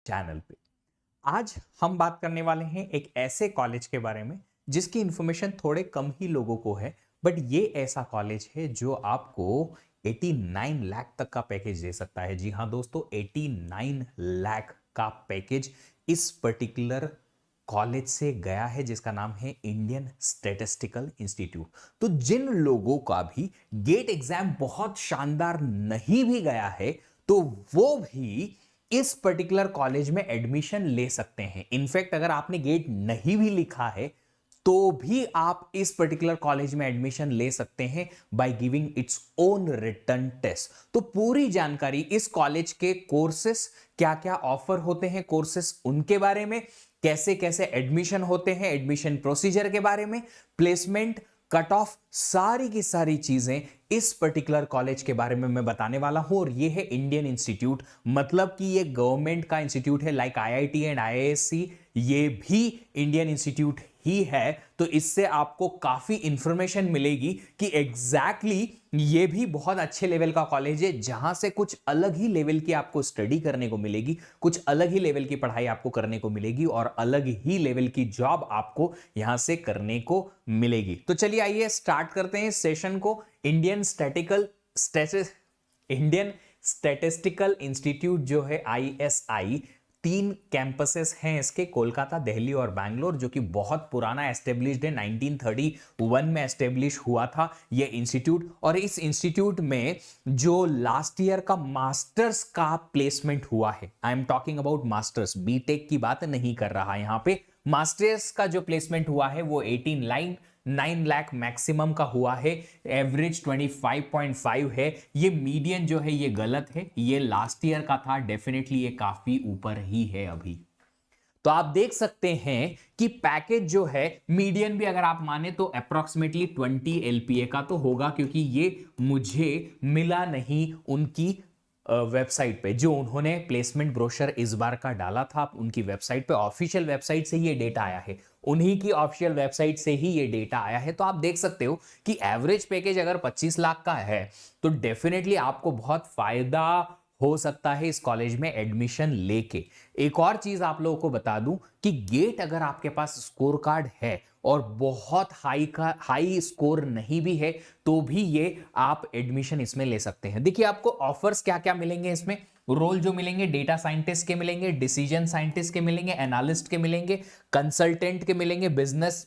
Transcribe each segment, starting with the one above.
Channel पे। आज हम बात करने वाले हैं एक ऐसे कॉलेज के बारे में जिसकी इंफॉर्मेशन थोड़े कम ही लोगों को है, बट ये ऐसा कॉलेज है जो आपको 89 लाख तक का पैकेज दे सकता है। जी हाँ दोस्तों, 89 लाख का पैकेज इस पर्टिकुलर कॉलेज से गया है जिसका नाम है इंडियन स्टैटिस्टिकल इंस्टीट्यूट। तो जिन लोगों का भी गेट एग्जाम बहुत शानदार नहीं भी गया है, तो वो भी इस पर्टिकुलर कॉलेज में एडमिशन ले सकते हैं। इनफैक्ट अगर आपने गेट नहीं भी लिखा है तो भी आप इस पर्टिकुलर कॉलेज में एडमिशन ले सकते हैं by giving its own written test. तो पूरी जानकारी इस कॉलेज के कोर्सेस, क्या क्या ऑफर होते हैं कोर्सेस उनके बारे में, कैसे कैसे एडमिशन होते हैं, एडमिशन प्रोसीजर के बारे में, प्लेसमेंट, कट ऑफ, सारी की सारी चीजें इस पर्टिकुलर कॉलेज के बारे में मैं बताने वाला हूं। और ये है इंडियन इंस्टीट्यूट, मतलब कि ये गवर्नमेंट का इंस्टीट्यूट है। लाइक आईआईटी एंड आईआईएससी, ये भी इंडियन इंस्टीट्यूट ही है। तो इससे आपको काफी इंफॉर्मेशन मिलेगी कि एग्जैक्टली ये भी बहुत अच्छे लेवल का कॉलेज है, जहां से कुछ अलग ही लेवल की आपको स्टडी करने को मिलेगी, कुछ अलग ही लेवल की पढ़ाई आपको करने को मिलेगी और अलग ही लेवल की जॉब आपको यहां से करने को मिलेगी। तो चलिए आइए स्टार्ट करते हैं इस सेशन को। इंडियन स्टैटिस्टिकल इंस्टीट्यूट जो है आईएसआई, 3 कैंपसेस हैं इसके, कोलकाता, दिल्ली और बैंगलोर, जो कि बहुत पुराना एस्टेब्लिश्ड है। 1931 में एस्टेब्लिश हुआ था ये इंस्टीट्यूट। और इस इंस्टीट्यूट में जो लास्ट ईयर का मास्टर्स का प्लेसमेंट हुआ है, I am talking about masters, BTech की बात नहीं कर रहा यहां पे, मास्टर्स का जो प्लेसमेंट हुआ है वो 9 लाख मैक्सिमम का हुआ है। एवरेज 25.5 है। ये मीडियन जो है ये गलत है, ये लास्ट ईयर का था, डेफिनेटली ये काफी ऊपर ही है अभी। तो आप देख सकते हैं कि पैकेज जो है मीडियन भी अगर आप माने तो अप्रोक्सीमेटली 20 एलपीए का तो होगा, क्योंकि ये मुझे मिला नहीं उनकी वेबसाइट पे, जो उन्होंने प्लेसमेंट ब्रोशर इस बार का डाला था उनकी वेबसाइट पे, ऑफिशियल वेबसाइट से ये डेटा आया है, उन्हीं की ऑफिशियल वेबसाइट से ही ये डेटा आया है। तो आप देख सकते हो कि एवरेज पैकेज अगर 25 लाख का है तो डेफिनेटली आपको बहुत फायदा हो सकता है इस कॉलेज में एडमिशन लेके। एक और चीज आप लोगों को बता दूं कि गेट अगर आपके पास स्कोर कार्ड है और बहुत हाई स्कोर नहीं भी है तो भी ये आप एडमिशन इसमें ले सकते हैं। देखिए आपको ऑफर्स क्या क्या मिलेंगे इसमें। रोल जो मिलेंगे, डेटा साइंटिस्ट के मिलेंगे, डिसीजन साइंटिस्ट के मिलेंगे, एनालिस्ट के मिलेंगे, कंसल्टेंट के मिलेंगे, बिजनेस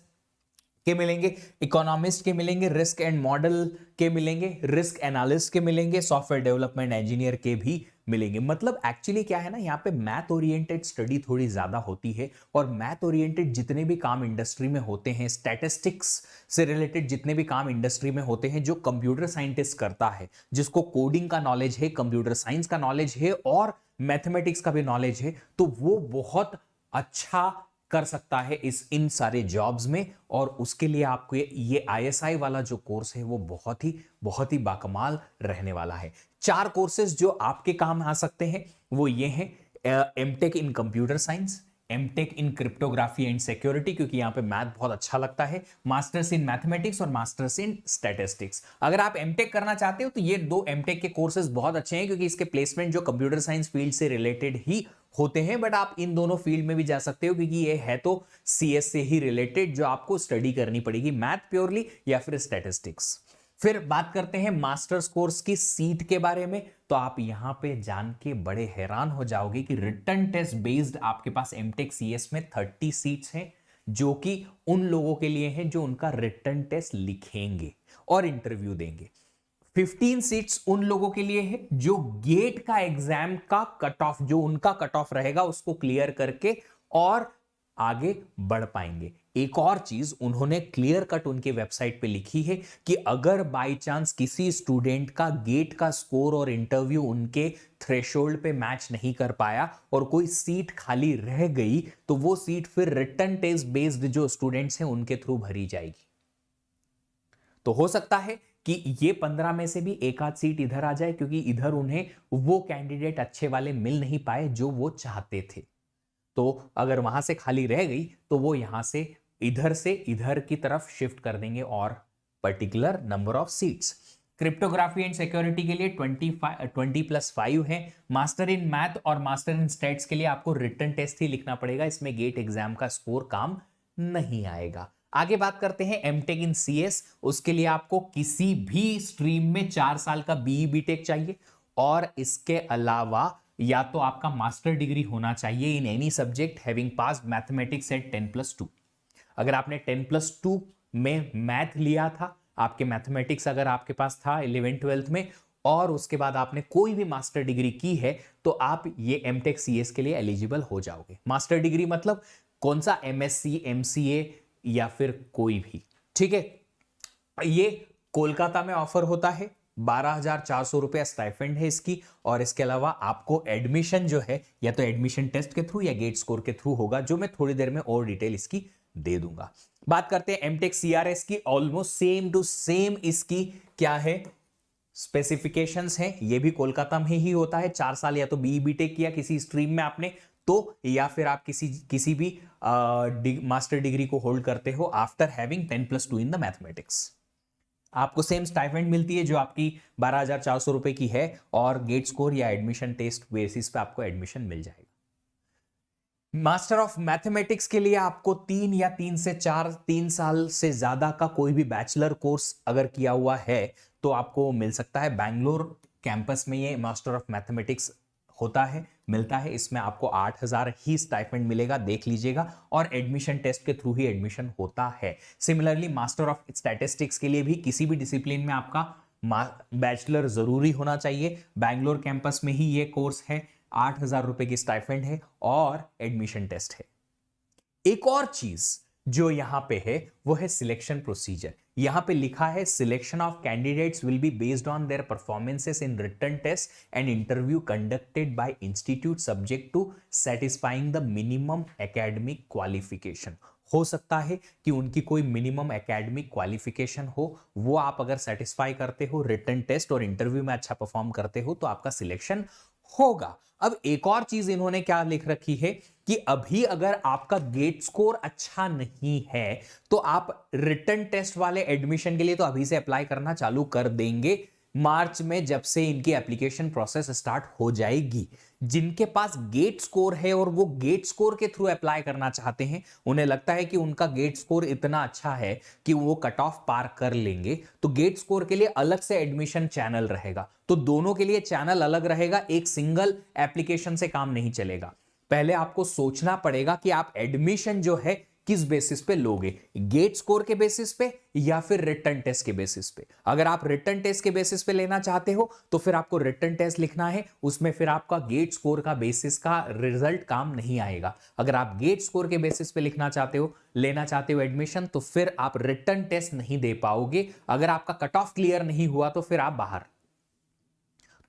के मिलेंगे, इकोनॉमिस्ट के मिलेंगे, रिस्क एंड मॉडल के मिलेंगे, रिस्क एनालिस्ट के मिलेंगे, सॉफ्टवेयर डेवलपमेंट इंजीनियर के भी मिलेंगे। मतलब एक्चुअली क्या है ना, यहाँ पे मैथ ओरिएंटेड स्टडी थोड़ी ज्यादा होती है। और मैथ ओरिएंटेड जितने भी काम इंडस्ट्री में होते हैं, स्टैटिस्टिक्स से रिलेटेड जितने भी काम इंडस्ट्री में होते हैं, जो कंप्यूटर साइंटिस्ट करता है, जिसको कोडिंग का नॉलेज है, कंप्यूटर साइंस का नॉलेज है और मैथमेटिक्स का भी नॉलेज है, तो वो बहुत अच्छा कर सकता है इन सारे जॉब्स में। और उसके लिए आपको ये आईएसआई वाला जो कोर्स है वो बहुत ही बाकमाल रहने वाला है। 4 कोर्सेज जो आपके काम आ सकते हैं वो ये हैं: MTech in computer science, MTech in cryptography and security, क्योंकि यहां पे मैथ बहुत अच्छा लगता है, मास्टर्स इन मैथमेटिक्स और मास्टर्स इन स्टैटिस्टिक्स। अगर आप एमटेक करना चाहते हो तो ये 2 एमटेक के कोर्सेज बहुत अच्छे हैं, क्योंकि इसके प्लेसमेंट जो कंप्यूटर साइंस फील्ड से रिलेटेड ही होते हैं। बट आप इन दोनों फील्ड में भी जा सकते हो, क्योंकि ये है तो सीएस से ही रिलेटेड, जो आपको स्टडी करनी पड़ेगी, मैथ प्योरली या फिर स्टैटिस्टिक्स। फिर बात करते हैं मास्टर्स कोर्स की सीट के बारे में। तो आप यहां पे जान के बड़े हैरान हो जाओगे कि रिटन टेस्ट बेस्ड आपके पास एमटेक सीएस में 30 सीट्स हैं, जो कि उन लोगों के लिए हैं जो उनका रिटन टेस्ट लिखेंगे और इंटरव्यू देंगे। 15 सीट्स उन लोगों के लिए है जो गेट का एग्जाम का कट ऑफ, जो उनका कट ऑफ रहेगा उसको क्लियर करके और आगे बढ़ पाएंगे। एक और चीज उन्होंने क्लियर कट उनके वेबसाइट पे लिखी है कि अगर बाय चांस किसी स्टूडेंट का गेट का स्कोर और इंटरव्यू उनके थ्रेशोल्ड पे मैच नहीं कर पाया और कोई सीट खाली रह गई, तो वो सीट फिर रिटन टेस्ट बेस्ड जो स्टूडेंट्स हैं उनके थ्रू भरी जाएगी। तो हो सकता है कि ये 15 में से भी एक आध सीट इधर आ जाए, क्योंकि इधर उन्हें वो कैंडिडेट अच्छे वाले मिल नहीं पाए जो वो चाहते थे। तो अगर वहां से खाली रह गई तो वो यहां से इधर की तरफ शिफ्ट कर देंगे और particular number of seats. Cryptography and security के लिए 20+5 है। मास्टर इन मैथ और मास्टर इन स्टेट्स के लिए आपको रिटन टेस्ट ही लिखना पड़ेगा, इसमें गेट एग्जाम का स्कोर काम नहीं आएगा। आगे बात करते हैं एमटेक इन सीएस। उसके लिए आपको किसी भी स्ट्रीम में 4 साल का बीई बीटेक चाहिए और इसके अलावा या तो आपका मास्टर डिग्री होना चाहिए in any subject having passed mathematics eight 10+2। अगर आपने 10+2 में मैथ लिया था, आपके मैथमेटिक्स अगर आपके पास था 11th-12th में, और उसके बाद आपने कोई भी मास्टर डिग्री की है, तो आप ये एमटेक सीएस के लिए एलिजिबल हो जाओगे। मास्टर डिग्री मतलब कौन सा, एमएससी, एमसीए या फिर कोई भी, ठीक है। ये कोलकाता में ऑफर होता है, 12,400 रुपया स्टाइपेंड है इसकी, और इसके अलावा आपको एडमिशन जो है या तो एडमिशन टेस्ट के थ्रू या गेट स्कोर के थ्रू होगा, जो मैं थोड़ी देर में और डिटेल इसकी दे दूंगा। बात करते हैं एमटेक सीआरएस की। ऑलमोस्ट सेम टू सेम इसकी क्या है, स्पेसिफिकेशंस हैं। ये भी कोलकाता में ही होता है, 4 साल या तो बीई बीटेक किया किसी स्ट्रीम में आपने तो, या फिर आप किसी भी मास्टर डिग्री को होल्ड करते हो after having 10+2 in the mathematics. आपको सेम स्टाइपेंड मिलती है जो आपकी 12,400 रुपए की है, और गेट स्कोर या एडमिशन टेस्ट बेसिस पे आपको एडमिशन मिल जाएगा। मास्टर ऑफ मैथमेटिक्स के लिए आपको 3 साल से ज्यादा का कोई भी बैचलर कोर्स अगर किया हुआ है तो आपको मिल सकता है। बैंगलोर कैंपस में ये मास्टर ऑफ मैथमेटिक्स होता है, मिलता है। इसमें आपको 8,000 ही स्टाइपेंड मिलेगा, देख लीजिएगा, और एडमिशन टेस्ट के थ्रू ही एडमिशन होता है। सिमिलरली मास्टर ऑफ स्टैटिस्टिक्स के लिए भी किसी भी डिसिप्लिन में आपका बैचलर जरूरी होना चाहिए। बैंगलोर कैंपस में ही ये कोर्स है, 8,000 रुपए की स्टाइपेंड है और एडमिशन टेस्ट है। एक और चीज जो यहां पे है वो है सिलेक्शन प्रोसीजर। यहां पे लिखा है selection of candidates will be based on their performances in written test and interview conducted by institute subject to satisfying the minimum academic qualification. हो सकता है कि उनकी कोई मिनिमम एकेडमिक क्वालिफिकेशन हो, वो आप अगर सेटिस्फाई करते हो, रिटन टेस्ट और इंटरव्यू में अच्छा परफॉर्म करते हो, तो आपका सिलेक्शन होगा। अब एक और चीज इन्होंने क्या लिख रखी है कि अभी अगर आपका गेट स्कोर अच्छा नहीं है तो आप रिटन टेस्ट वाले एडमिशन के लिए तो अभी से अप्लाई करना चालू कर देंगे मार्च में, जब से इनकी एप्लीकेशन प्रोसेस स्टार्ट हो जाएगी। जिनके पास गेट स्कोर है और वो गेट स्कोर के थ्रू अप्लाई करना चाहते हैं, उन्हें लगता है कि उनका गेट स्कोर इतना अच्छा है कि वो कट ऑफ पार कर लेंगे, तो गेट स्कोर के लिए अलग से एडमिशन चैनल रहेगा। तो दोनों के लिए चैनल अलग रहेगा, एक सिंगल एप्लीकेशन से काम नहीं चलेगा। पहले आपको सोचना पड़ेगा कि आप एडमिशन जो है किस बेसिस पे लोगे, गेट स्कोर के बेसिस पे या फिर रिटन टेस्ट के बेसिस पे। अगर आप रिटन टेस्ट के बेसिस पे लेना चाहते हो तो फिर आपको रिटन टेस्ट लिखना है, उसमें फिर आपका गेट स्कोर का बेसिस का रिजल्ट काम नहीं आएगा। अगर आप गेट स्कोर के बेसिस पे लेना चाहते हो एडमिशन, तो फिर आप रिटन टेस्ट नहीं दे पाओगे। अगर आपका कट ऑफ क्लियर नहीं हुआ तो फिर आप बाहर।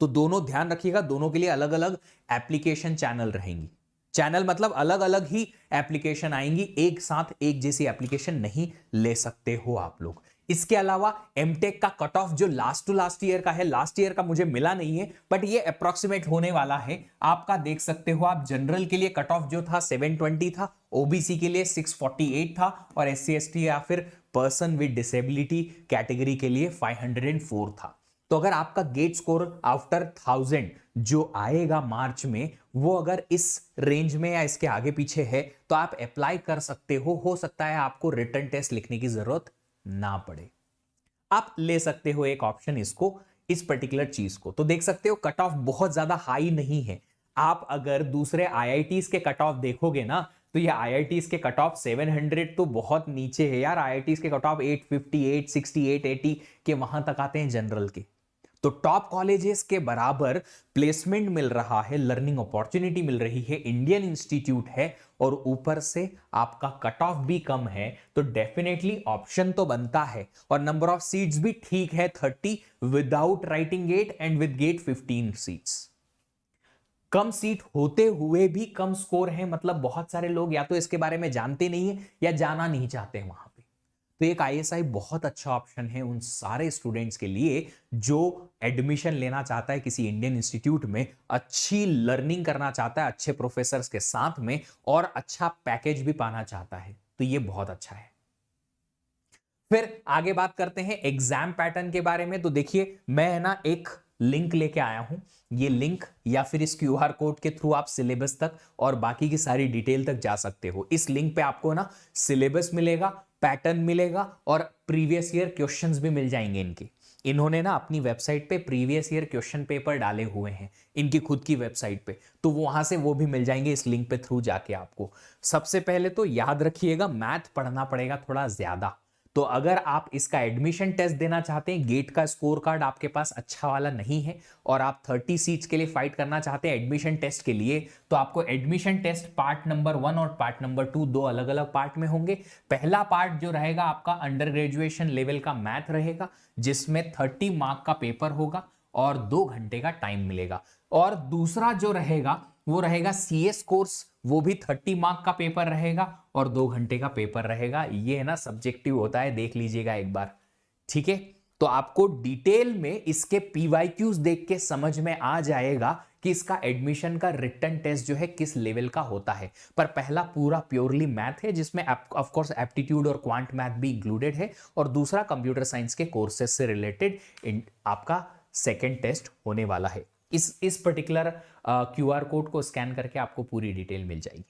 तो दोनों ध्यान रखिएगा, दोनों के लिए अलग अलग एप्लीकेशन चैनल रहेंगी। चैनल मतलब अलग अलग ही एप्लीकेशन आएंगी, एक साथ एक जैसी एप्लीकेशन नहीं ले सकते हो आप लोग। इसके अलावा एमटेक का कट ऑफ जो लास्ट टू लास्ट ईयर का है, लास्ट ईयर का मुझे मिला नहीं है बट ये अप्रोक्सीमेट होने वाला है आपका, देख सकते हो आप। जनरल के लिए कट ऑफ जो था 720 था, ओबीसी के लिए 648 था, और एससी एसटी या फिर पर्सन विद डिसेबिलिटी कैटेगरी के लिए 504 था। तो अगर आपका गेट स्कोर आफ्टर 1000 जो आएगा मार्च में, वो अगर इस रेंज में या इसके आगे पीछे है तो आप अप्लाई कर सकते हो सकता है आपको रिटन टेस्ट लिखने की जरूरत ना पड़े। आप ले सकते हो एक ऑप्शन इसको, इस पर्टिकुलर चीज को। तो देख सकते हो कट ऑफ बहुत ज्यादा हाई नहीं है। आप अगर दूसरे आईआईटीज के कट ऑफ देखोगे ना, तो ये आईआईटीज के कट ऑफ 700 तो बहुत नीचे है यार। आईआईटीज के कट ऑफ 858, 68, 80 के वहां तक आते हैं जनरल के। तो टॉप कॉलेजेस के बराबर प्लेसमेंट मिल रहा है, लर्निंग अपॉर्चुनिटी मिल रही है, इंडियन इंस्टीट्यूट है, और ऊपर से आपका कट ऑफ भी कम है, तो डेफिनेटली ऑप्शन तो बनता है। और नंबर ऑफ सीट्स भी ठीक है, 30 without writing GATE and with GATE 15 seats. कम सीट होते हुए भी कम स्कोर है, मतलब बहुत सारे लोग या तो इसके बारे में जानते नहीं है या जाना नहीं चाहते वहां पे। तो एक आईएसआई बहुत अच्छा ऑप्शन है उन सारे स्टूडेंट्स के लिए जो एडमिशन लेना चाहता है किसी इंडियन इंस्टीट्यूट में, अच्छी लर्निंग करना चाहता है अच्छे प्रोफेसर्स के साथ में, और अच्छा पैकेज भी पाना चाहता है। तो ये बहुत अच्छा है। फिर आगे बात करते हैं एग्जाम पैटर्न के बारे में। तो देखिए मैं है ना एक लिंक लेके आया हूं, ये लिंक या फिर इस क्यूआर कोड के थ्रू आप सिलेबस तक और बाकी की सारी डिटेल तक जा सकते हो। इस लिंक पे आपको ना सिलेबस मिलेगा, पैटर्न मिलेगा और प्रीवियस ईयर क्वेश्चंस भी मिल जाएंगे इनके। इन्होंने ना अपनी वेबसाइट पे प्रीवियस ईयर क्वेश्चन पेपर डाले हुए हैं इनकी खुद की वेबसाइट पे, तो वहां से वो भी मिल जाएंगे इस लिंक पे थ्रू जाके आपको। सबसे पहले तो याद रखिएगा मैथ पढ़ना पड़ेगा थोड़ा ज्यादा। तो अगर आप इसका एडमिशन टेस्ट देना चाहते हैं, गेट का स्कोर कार्ड आपके पास अच्छा वाला नहीं है और आप 30 सीट्स के लिए फाइट करना चाहते हैं एडमिशन टेस्ट के लिए, तो आपको एडमिशन टेस्ट पार्ट नंबर 1 और पार्ट नंबर 2 दो अलग अलग पार्ट में होंगे। पहला पार्ट जो रहेगा आपका अंडर ग्रेजुएशन लेवल का मैथ रहेगा, जिसमें 30 मार्क का पेपर होगा और 2 घंटे का टाइम मिलेगा। और दूसरा जो रहेगा वो रहेगा सीएस कोर्स, वो भी 30 मार्क का पेपर रहेगा और 2 घंटे का पेपर रहेगा। ये है ना सब्जेक्टिव होता है, देख लीजिएगा एक बार, ठीक है। तो आपको डिटेल में इसके पीवाईक्यूज देख के समझ में आ जाएगा कि इसका एडमिशन का रिटन टेस्ट जो है किस लेवल का होता है। पर पहला पूरा प्योरली मैथ है, जिसमें ऑफ कोर्स एप्टीट्यूड और क्वांट मैथ भी इंक्लूडेड है, और दूसरा कंप्यूटर साइंस के कोर्सेज से रिलेटेड आपका सेकेंड टेस्ट होने वाला है। इस पर्टिकुलर क्यूआर कोड को स्कैन करके आपको पूरी डिटेल मिल जाएगी,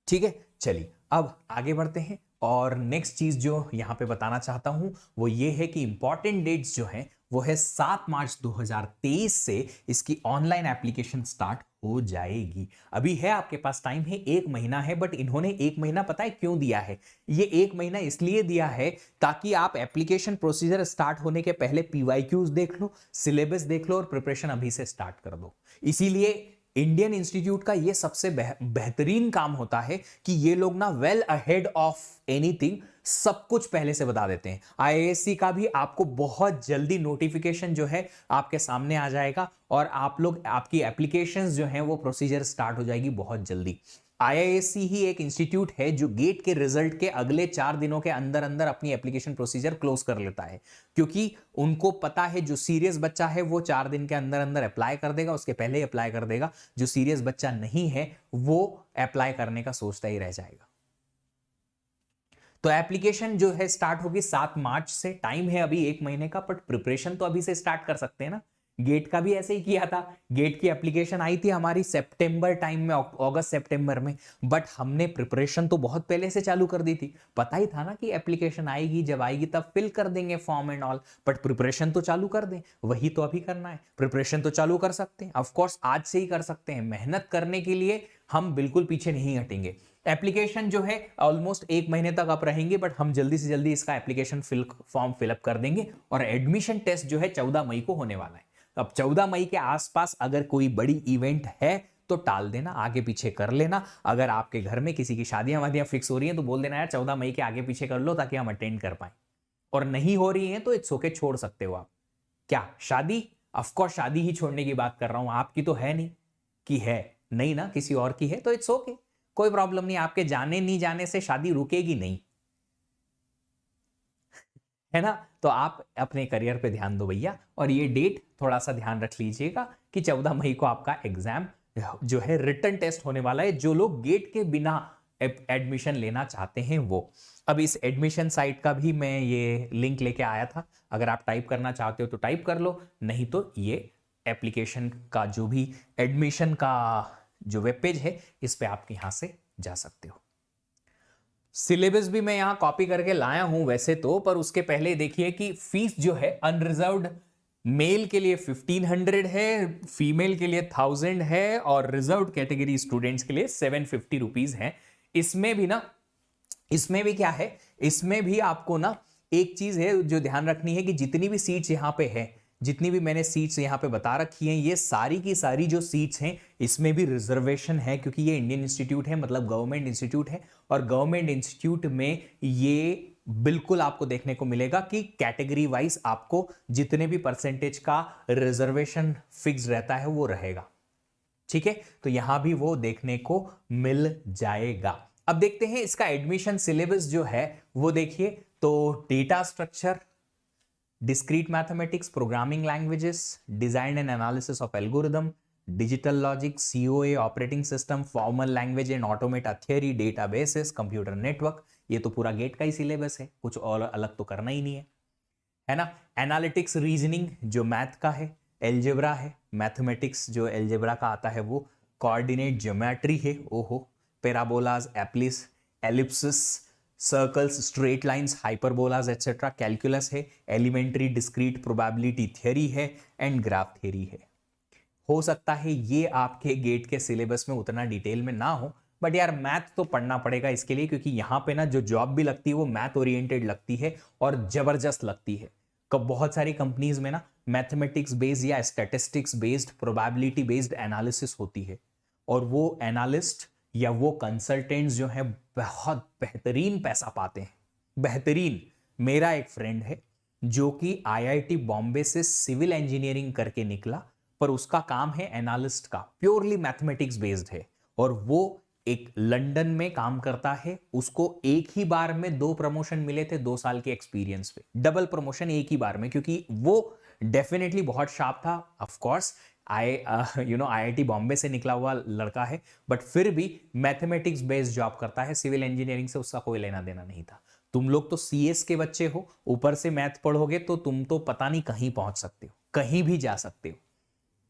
ठीक है। चलिए अब आगे बढ़ते हैं और नेक्स्ट चीज जो यहां पे बताना चाहता हूं वो ये है कि इंपॉर्टेंट डेट्स जो है वो है 7 मार्च 2023 से इसकी ऑनलाइन एप्लीकेशन स्टार्ट हो जाएगी। अभी है आपके पास टाइम है, 1 महीना है, बट इन्होंने 1 महीना पता है क्यों दिया है? ये 1 महीना इसलिए दिया है ताकि आप एप्लीकेशन प्रोसीजर स्टार्ट होने के पहले पीवाईक्यूज देख लो, सिलेबस देख लो और प्रिपरेशन अभी से स्टार्ट कर दो। इसीलिए इंडियन इंस्टीट्यूट का ये सबसे बेहतरीन काम होता है कि ये लोग ना वेल अहेड ऑफ एनीथिंग सब कुछ पहले से बता देते हैं। आईआईएससी का भी आपको बहुत जल्दी नोटिफिकेशन जो है आपके सामने आ जाएगा और आप लोग आपकी एप्लीकेशंस जो हैं वो प्रोसीजर स्टार्ट हो जाएगी बहुत जल्दी। आईआईएससी ही एक इंस्टीट्यूट है जो गेट के रिजल्ट के अगले 4 दिनों के अंदर अंदर अपनी एप्लीकेशन प्रोसीजर क्लोज कर लेता है, क्योंकि उनको पता है जो सीरियस बच्चा है वो 4 दिन के अंदर अंदर अप्लाई कर देगा, उसके पहले ही अप्लाई कर देगा। जो सीरियस बच्चा नहीं है वो अप्लाई करने का सोचता ही रह जाएगा। तो एप्लीकेशन जो है स्टार्ट होगी 7 मार्च से, टाइम है अभी 1 महीने का, बट प्रिपरेशन तो अभी से स्टार्ट कर सकते हैं ना। गेट का भी ऐसे ही किया था, गेट की एप्लीकेशन आई थी हमारी सितंबर टाइम में, अगस्त सितंबर में, बट हमने प्रिपरेशन तो बहुत पहले से चालू कर दी थी। पता ही था ना कि एप्लीकेशन आएगी, जब आएगी तब फिल कर देंगे form and all, but preparation तो चालू कर दें, वही तो अभी करना है। प्रिपरेशन तो चालू कर सकते हैं, ऑफ कोर्स आज से ही कर सकते हैं। मेहनत करने के लिए हम बिल्कुल पीछे नहीं हटेंगे। एप्लीकेशन जो है ऑलमोस्ट 1 महीने तक आप रहेंगे, बट हम जल्दी से जल्दी इसका एप्लीकेशन फॉर्म फिलअप कर देंगे और एडमिशन टेस्ट जो है 14 मई को होने वाला है। अब 14 मई के आसपास अगर कोई बड़ी इवेंट है तो टाल देना, आगे पीछे कर लेना। अगर आपके घर में किसी की शादियां वादियां फिक्स हो रही हैं तो बोल देना यार 14 मई के आगे पीछे कर लो ताकि हम अटेंड कर पाए, और नहीं हो रही है तो इट्स ओके, छोड़ सकते हो आप। क्या शादी? ऑफकोर्स शादी ही छोड़ने की बात कर रहा हूं, आपकी तो है नहीं कि है नहीं ना, किसी और की है तो इट्स ओके, कोई प्रॉब्लम नहीं। आपके जाने नहीं जाने से शादी रुकेगी नहीं, है ना। तो आप अपने करियर पे ध्यान दो भैया, और ये डेट थोड़ा सा ध्यान रख लीजिएगा कि 14 मई को आपका एग्जाम जो है रिटन टेस्ट होने वाला है, जो लोग गेट के बिना एडमिशन लेना चाहते हैं वो। अब इस एडमिशन साइट का भी मैं ये लिंक लेके आया था, अगर आप टाइप करना चाहते हो तो टाइप कर लो, नहीं तो ये एप्लीकेशन का जो भी एडमिशन का जो वेब पेज है इस पे आप यहां से जा सकते हो। सिलेबस भी मैं यहां कॉपी करके लाया हूं वैसे तो, पर उसके पहले देखिए कि फीस जो है अनरिजर्व्ड मेल के लिए 1500 है, फीमेल के लिए 1000 है और रिजर्व्ड कैटेगरी स्टूडेंट्स के लिए 750 रुपीज है। इसमें भी ना, इसमें भी क्या है, इसमें भी आपको ना एक चीज है जो ध्यान रखनी है कि जितनी भी सीट्स यहां पे है, जितनी भी मैंने सीट्स यहां पे बता रखी हैं, ये सारी की सारी जो सीट्स हैं इसमें भी रिजर्वेशन है, क्योंकि ये इंडियन इंस्टीट्यूट है, मतलब गवर्नमेंट इंस्टीट्यूट है, और गवर्नमेंट इंस्टीट्यूट में ये बिल्कुल आपको देखने को मिलेगा कि कैटेगरी वाइज आपको जितने भी परसेंटेज का रिजर्वेशन फिक्स रहता है वो रहेगा, ठीक है। तो यहां भी वो देखने को मिल जाएगा। अब देखते हैं इसका एडमिशन सिलेबस जो है वो देखिए, तो data structure, discrete mathematics, programming languages, design and analysis of algorithm, digital logic, COA, operating system, formal language and automata theory, databases, computer network, ये तो पूरा गेट का ही सिलेबस है, कुछ और अलग तो करना ही नहीं है ना। एनालिटिक्स रीजनिंग जो मैथ का है, एल्जेब्रा है, मैथमेटिक्स जो एल्जेब्रा का आता है वो, कोऑर्डिनेट ज्योमेट्री है, ओहो, पैराबोलाज, एप्लिस, ellipses, circles, straight lines, hyperbolas et cetera, calculus है, एलिमेंट्री डिस्क्रीट प्रोबेबिलिटी थ्योरी है एंड ग्राफ थ्योरी है। हो सकता है ये आपके गेट के सिलेबस में उतना डिटेल में ना हो, बट यार मैथ तो पढ़ना पड़ेगा इसके लिए, क्योंकि यहां पे ना जो जॉब भी लगती है वो मैथ ओरिएंटेड लगती है और जबरदस्त लगती है। कब बहुत सारी कंपनीज में ना मैथमेटिक्स बेस्ड या statistics based probability based analysis होती है, और वो एनालिस्ट या वो कंसल्टेंट्स जो है बहुत बेहतरीन पैसा पाते हैं, बेहतरीन। मेरा एक फ्रेंड है जो कि आईआईटी बॉम्बे से सिविल इंजीनियरिंग करके निकला, पर उसका काम है एनालिस्ट का, प्योरली मैथमेटिक्स बेस्ड है, और वो एक लंदन में काम करता है। उसको एक ही बार में 2 प्रमोशन मिले थे 2 साल के एक्सपीरियंस पे, डबल प्रमोशन एक ही बार में, क्योंकि वो डेफिनेटली बहुत शार्प था। ऑफ कोर्स आईआईटी बॉम्बे से निकला हुआ लड़का है, बट फिर भी मैथमेटिक्स बेस्ड जॉब करता है, सिविल इंजीनियरिंग से उसका कोई लेना देना नहीं था। तुम लोग तो सीएस के बच्चे हो, ऊपर से मैथ पढ़ोगे तो तुम तो पता नहीं कहीं पहुंच सकते हो, कहीं भी जा सकते हो।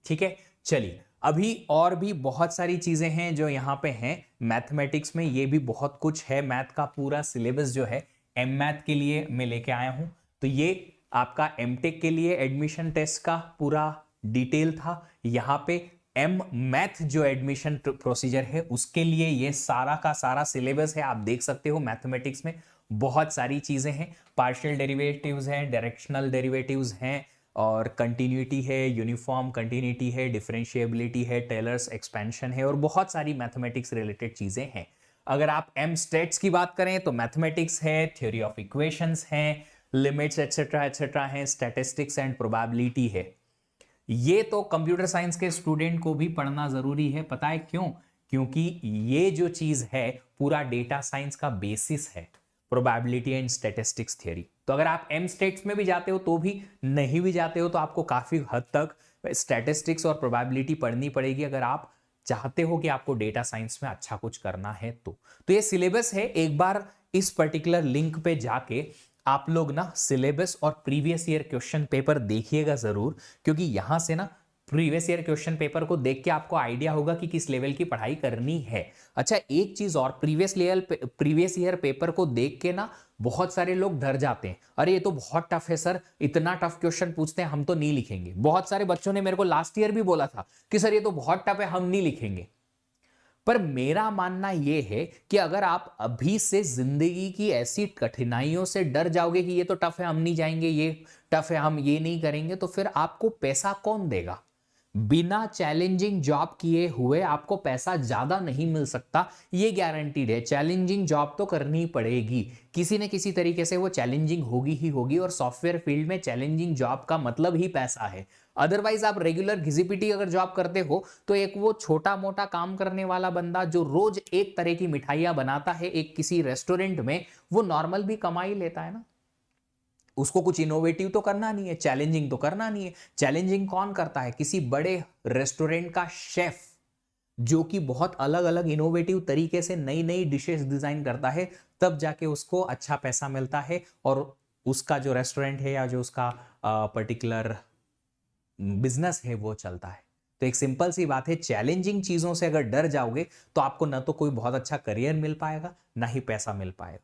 ठीक है, चलिए अभी और भी बहुत सारी चीजें हैं जो यहाँ पे हैं मैथमेटिक्स में, ये भी बहुत कुछ है। मैथ का पूरा सिलेबस जो है एम मैथ के लिए मैं लेके आया हूं, तो ये आपका एमटेक के लिए एडमिशन टेस्ट का पूरा डिटेल था। यहाँ पे एम मैथ जो एडमिशन प्रोसीजर है उसके लिए ये सारा का सारा सिलेबस है, आप देख सकते हो। मैथमेटिक्स में बहुत सारी चीजें हैं, पार्शियल डेरिवेटिव्स हैं, डायरेक्शनल डेरिवेटिव्स हैं, और कंटिन्यूटी है, यूनिफॉर्म कंटिन्यूटी है, डिफरेंशिएबिलिटी है, टेलर्स एक्सपेंशन है, और बहुत सारी मैथमेटिक्स रिलेटेड चीजें हैं। अगर आप एम स्टेट्स की बात करें तो मैथमेटिक्स है, थ्योरी ऑफ इक्वेशंस हैं, लिमिट्स एटसेट्रा एटसेट्रा हैं, स्टैटिस्टिक्स एंड प्रोबेबिलिटी है। ये तो कंप्यूटर साइंस के स्टूडेंट को भी पढ़ना जरूरी है, पता है क्यों? क्योंकि ये जो चीज है पूरा डेटा साइंस का बेसिस है, प्रोबेबिलिटी एंड स्टैटिस्टिक्स थ्योरी। तो अगर आप एम स्टेट्स में भी जाते हो तो भी, नहीं भी जाते हो तो आपको काफी हद तक स्टैटिस्टिक्स और प्रोबेबिलिटी पढ़नी पड़ेगी, अगर आप चाहते हो कि आपको डेटा साइंस में अच्छा कुछ करना है तो ये सिलेबस है। एक बार इस पर्टिकुलर लिंक पे जाके आप लोग ना सिलेबस और प्रीवियस ईयर क्वेश्चन पेपर देखिएगा जरूर, क्योंकि यहां से ना प्रीवियस ईयर क्वेश्चन पेपर को देख के आपको आइडिया होगा कि किस लेवल की पढ़ाई करनी है। अच्छा, एक चीज और, प्रीवियस ईयर पेपर को देख के ना बहुत सारे लोग डर जाते हैं, अरे ये तो बहुत टफ है सर, इतना टफ क्वेश्चन पूछते हैं, हम तो नहीं लिखेंगे। बहुत सारे बच्चों ने मेरे को लास्ट ईयर भी बोला था कि सर ये तो बहुत टफ है, हम नहीं लिखेंगे। पर मेरा मानना यह है कि अगर आप अभी से जिंदगी की ऐसी कठिनाइयों से डर जाओगे कि ये तो टफ है हम नहीं जाएंगे, ये टफ है हम ये नहीं करेंगे, तो फिर आपको पैसा कौन देगा? बिना चैलेंजिंग जॉब किए हुए आपको पैसा ज्यादा नहीं मिल सकता, ये गारंटीड है। चैलेंजिंग जॉब तो करनी पड़ेगी, किसी न किसी तरीके से वो चैलेंजिंग होगी ही होगी, और सॉफ्टवेयर फील्ड में चैलेंजिंग जॉब का मतलब ही पैसा है। अदरवाइज आप रेगुलर घिसी-पिटी अगर जॉब करते हो तो एक वो छोटा मोटा काम करने वाला बंदा जो रोज एक तरह की मिठाइयां बनाता है एक किसी रेस्टोरेंट में, वो नॉर्मल भी कमाई लेता है ना। उसको कुछ इनोवेटिव तो करना नहीं है, चैलेंजिंग तो करना नहीं है। चैलेंजिंग कौन करता है? किसी बड़े रेस्टोरेंट का शेफ, जो कि बहुत अलग अलग इनोवेटिव तरीके से नई नई डिशेस डिजाइन करता है, तब जाके उसको अच्छा पैसा मिलता है, और उसका जो रेस्टोरेंट है या जो उसका पर्टिकुलर बिजनेस है वो चलता है। तो एक सिंपल सी बात है, चैलेंजिंग चीजों से अगर डर जाओगे तो आपको ना तो कोई बहुत अच्छा करियर मिल पाएगा, ना ही पैसा मिल पाएगा।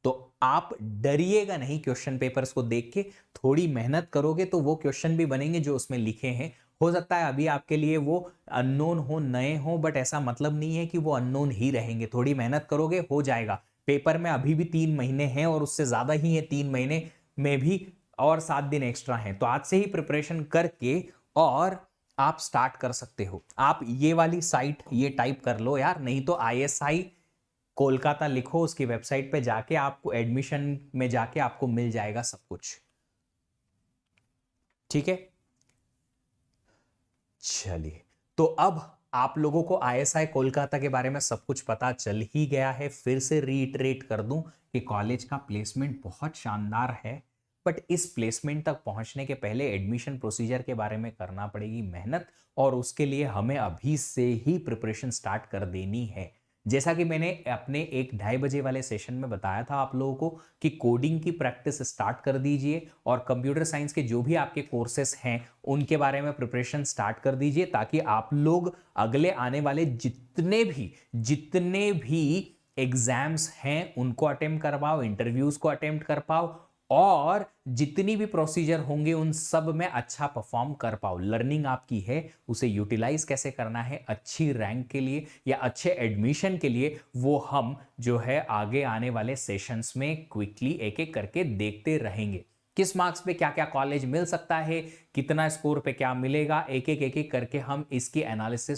तो आप डरिएगा नहीं, क्वेश्चन पेपर्स को देख के थोड़ी मेहनत करोगे तो वो क्वेश्चन भी बनेंगे जो उसमें लिखे हैं। हो सकता है अभी आपके लिए वो अननोन हो, नए हो, बट ऐसा मतलब नहीं है कि वो अननोन ही रहेंगे। थोड़ी मेहनत करोगे हो जाएगा। पेपर में अभी भी 3 महीने हैं और उससे ज्यादा ही है, 3 महीने में भी और 7 दिन एक्स्ट्रा हैं। तो आज से ही प्रिपरेशन करके और आप स्टार्ट कर सकते हो। आप ये वाली साइट ये टाइप कर लो यार, नहीं तो ISI कोलकाता लिखो, उसकी वेबसाइट पे जाके आपको एडमिशन में जाके आपको मिल जाएगा सब कुछ। ठीक है, चलिए तो अब आप लोगों को ISI कोलकाता के बारे में सब कुछ पता चल ही गया है। फिर से रीइटरेट कर दूं कि कॉलेज का प्लेसमेंट बहुत शानदार है, बट इस प्लेसमेंट तक पहुंचने के पहले एडमिशन प्रोसीजर के बारे में करना पड़ेगी मेहनत, और उसके लिए हमें अभी से ही प्रिपरेशन स्टार्ट कर देनी है। जैसा कि मैंने अपने 1-2:30 बजे वाले सेशन में बताया था आप लोगों को कि कोडिंग की प्रैक्टिस स्टार्ट कर दीजिए और कंप्यूटर साइंस के जो भी आपके कोर्सेस हैं उनके बारे में प्रिपरेशन स्टार्ट कर दीजिए, ताकि आप लोग अगले आने वाले जितने भी एग्जाम्स हैं उनको अटेम्प्ट कर पाओ, इंटरव्यूज को अटेम्प्ट कर पाओ, और जितनी भी प्रोसीजर होंगे उन सब में अच्छा परफॉर्म कर पाओ। लर्निंग आपकी है, उसे यूटिलाइज कैसे करना है अच्छी रैंक के लिए या अच्छे एडमिशन के लिए, वो हम जो है आगे आने वाले सेशंस में क्विकली एक एक करके देखते रहेंगे। किस मार्क्स पे क्या क्या कॉलेज मिल सकता है, कितना स्कोर पे क्या मिलेगा, एक एक करके हम इसकी एनालिसिस